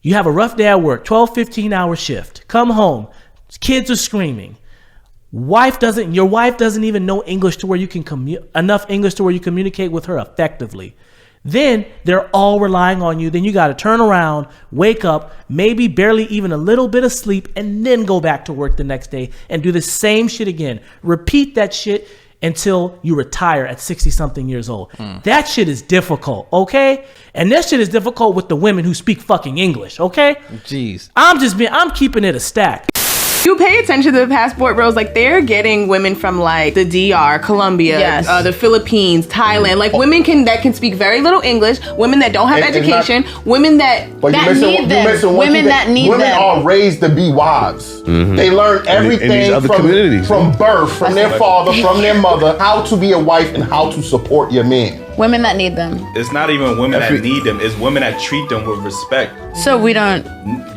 You have a rough day at work, 12, 15-hour shift. Come home, kids are screaming. Your wife doesn't even know English to where you can enough English to where you communicate with her effectively. Then they're all relying on you. Then you got to turn around, wake up, maybe barely even a little bit of sleep, and then go back to work the next day and do the same shit again. Repeat that shit until you retire at 60-something years old. That shit is difficult, okay? And that shit is difficult with the women who speak fucking English, okay? Jeez. I'm keeping it a stack. You pay attention to the passport bros, like they're getting women from like the DR, Colombia, Yes. The Philippines, Thailand, like women that can speak very little English, women that don't have education, women that need them. Women that need them. Women are raised to be wives. They learn everything from birth, from their father, from their mother, how to be a wife and how to support your man. Women that need them. It's not even women that need them. It's women that treat them with respect. So we don't.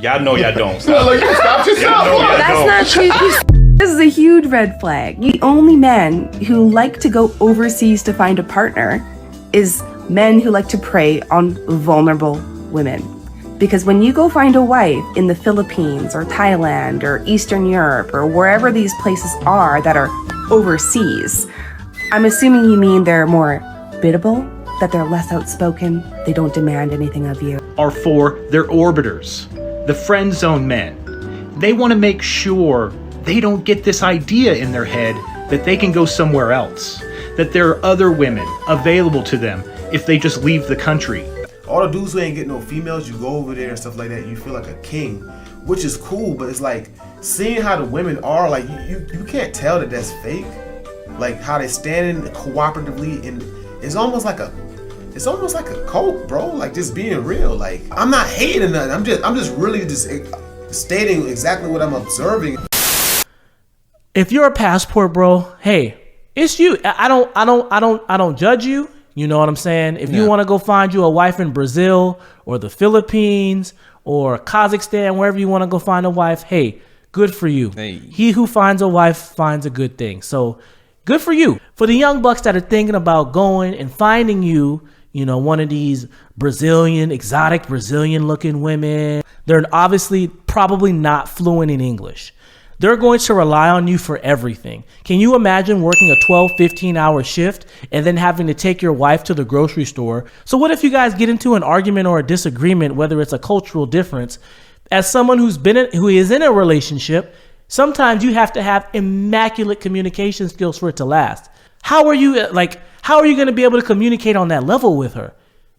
Y'all know y'all don't. Stop. Stop yourself. That's not true. This is a huge red flag. The only men who like to go overseas to find a partner is men who like to prey on vulnerable women. Because when you go find a wife in the Philippines or Thailand or Eastern Europe or wherever these places are that are overseas, I'm assuming you mean they're more biddable, that they're less outspoken, they don't demand anything of you. Are for their orbiters, the friend zone men. They want to make sure they don't get this idea in their head that they can go somewhere else, that there are other women available to them if they just leave the country. All the dudes who ain't get no females, you go over there and stuff like that, you feel like a king, which is cool, but it's like seeing how the women are, like you can't tell that that's fake. Like how they standing cooperatively, and it's almost like a cult, bro. Like just being real. Like I'm not hating nothing. I'm just really just stating exactly what I'm observing. If you're a passport bro, hey, it's you. I don't judge you. You know what I'm saying? If you want to go find you a wife in Brazil or the Philippines or Kazakhstan, wherever you want to go find a wife, hey, good for you. Hey. He who finds a wife finds a good thing. So good for you. For the young bucks that are thinking about going and finding you know, one of these exotic Brazilian looking women, they're obviously probably not fluent in English. They're going to rely on you for everything. Can you imagine working a 12, 15-hour shift and then having to take your wife to the grocery store? So what if you guys get into an argument or a disagreement, whether it's a cultural difference? As someone who is in a relationship, sometimes you have to have immaculate communication skills for it to last. How are you going to be able to communicate on that level with her?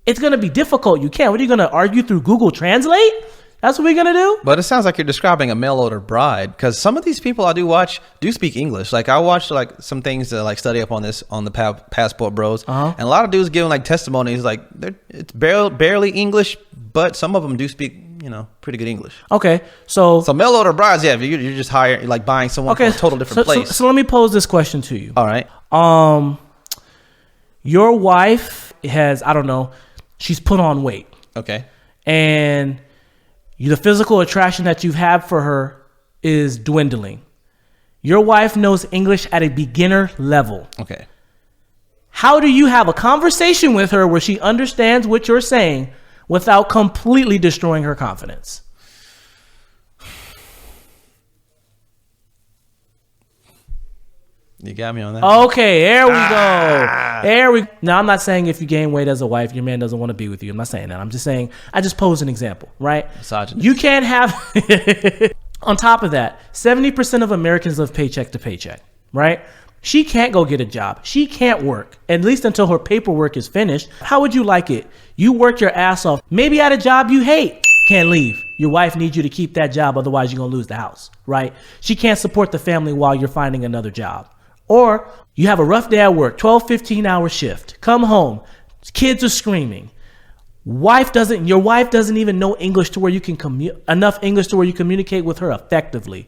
It's going to be difficult. You can't. What are you going to argue through Google Translate? That's what we're going to do? But it sounds like you're describing a mail-order bride, because some of these people I do watch do speak English. Like I watched like some things to like study up on this on the passport bros, and a lot of dudes giving like testimonies like it's barely English, but some of them do speak, you know, pretty good English. Okay, so mail-order brides, yeah, you're just hiring, like buying someone from a total different place. So let me pose this question to you. All right. Your wife has, I don't know, she's put on weight. Okay. And the physical attraction that you've had for her is dwindling. Your wife knows English at a beginner level. Okay. How do you have a conversation with her where she understands what you're saying without completely destroying her confidence? You got me on that. Okay, there we go. Now, I'm not saying if you gain weight as a wife, your man doesn't want to be with you. I'm not saying that. I'm just saying, I just posed an example, right? Misogynist. You can't have, on top of that, 70% of Americans live paycheck to paycheck, right? She can't go get a job. She can't work, at least until her paperwork is finished. How would you like it? You work your ass off, maybe at a job you hate, can't leave. Your wife needs you to keep that job, otherwise you're going to lose the house, right? She can't support the family while you're finding another job. Or you have a rough day at work, 12, 15-hour shift. Come home, kids are screaming. Your wife doesn't even know English to where you can enough English to where you communicate with her effectively.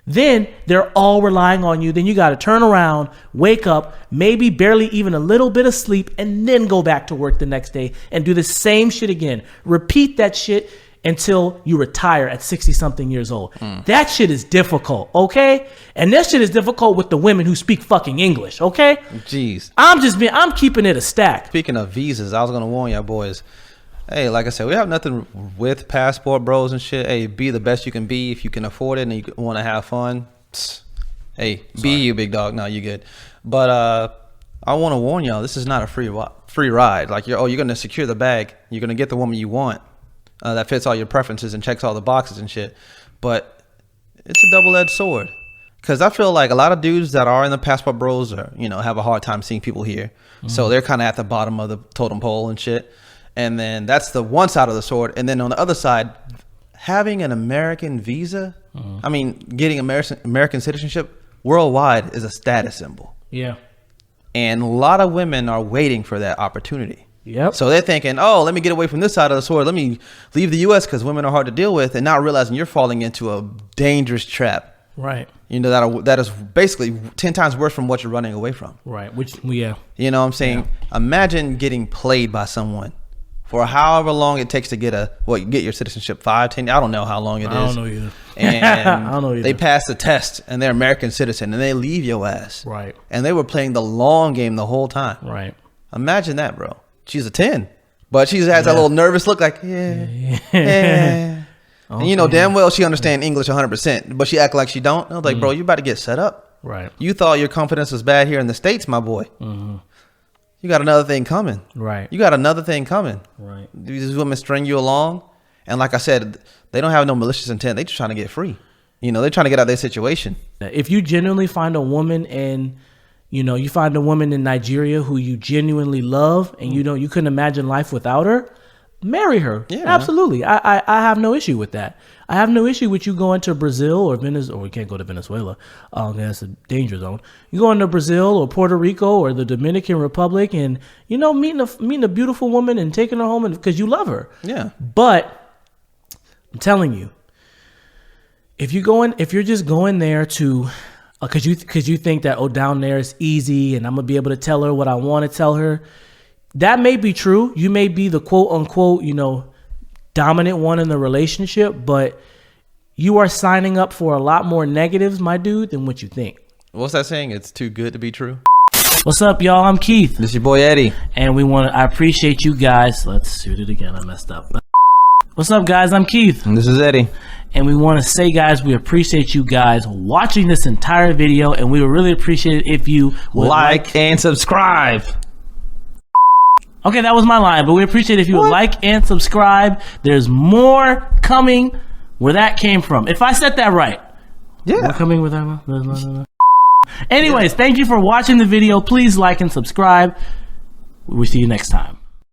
Then they're all relying on you. Then you got to turn around, wake up, maybe barely even a little bit of sleep, and then go back to work the next day and do the same shit again. Repeat that shit until you retire at 60-something years old. That shit is difficult, okay? And that shit is difficult with the women who speak fucking English, okay? Jeez. I'm keeping it a stack. Speaking of visas, I was going to warn y'all boys. Hey, like I said, we have nothing with passport bros and shit. Hey, be the best you can be if you can afford it and you want to have fun. Psst. Hey, be you, big dog. No, you good. But I want to warn y'all, this is not a free ride. Like you're going to secure the bag. You're going to get the woman you want that fits all your preferences and checks all the boxes and shit. But it's a double-edged sword. Because I feel like a lot of dudes that are in the passport bros are, have a hard time seeing people here. So they're kind of at the bottom of the totem pole and shit. And then that's the one side of the sword. And then on the other side, having an American visa, I mean, getting American citizenship worldwide is a status symbol. Yeah. And a lot of women are waiting for that opportunity. Yep. So they're thinking, oh, let me get away from this side of the sword. Let me leave the U.S. because women are hard to deal with, and not realizing you're falling into a dangerous trap. Right. That is basically 10 times worse from what you're running away from. Right. Which, yeah. You know what I'm saying? Yeah. Imagine getting played by someone for however long it takes to get your citizenship, 5, 10, I don't know how long it is. I don't know either. And I don't know either. They pass the test and they're American citizen and they leave your ass. Right. And they were playing the long game the whole time. Right. Imagine that, bro. She's a 10, but she has that little nervous look like, yeah. And you know damn well she understands English 100%, but she act like she don't. I was like, bro, you about to get set up. Right. You thought your confidence was bad here in the States, my boy. You got another thing coming. Right. You got another thing coming. Right. These women string you along. And like I said, they don't have no malicious intent. They just trying to get free. They're trying to get out of their situation. If you genuinely find a woman and, you find a woman in Nigeria who you genuinely love and you couldn't imagine life without her, marry her. Yeah. Absolutely. I have no issue with that. I have no issue with you going to Brazil or Venezuela, or we can't go to Venezuela. That's a danger zone. You going to Brazil or Puerto Rico or the Dominican Republic and, meeting a beautiful woman and taking her home because you love her. Yeah. But I'm telling you, if you're just going there to, cause you think that, down there is easy and I'm gonna be able to tell her what I want to tell her. That may be true. You may be the quote unquote, dominant one in the relationship, but you are signing up for a lot more negatives, my dude, than what you think. What's that saying? It's too good to be true. What's up, y'all? I'm Keith. This is your boy Eddie. And I appreciate you guys. Let's shoot it again. I messed up. What's up, guys? I'm Keith. And this is Eddie. And we want to say, guys, we appreciate you guys watching this entire video, and we would really appreciate it if you would like and subscribe. Okay, that was my line, but we appreciate it if you would like and subscribe. There's more coming where that came from. If I said that right. Yeah. More coming where that. Anyways, thank you for watching the video. Please like and subscribe. We'll see you next time.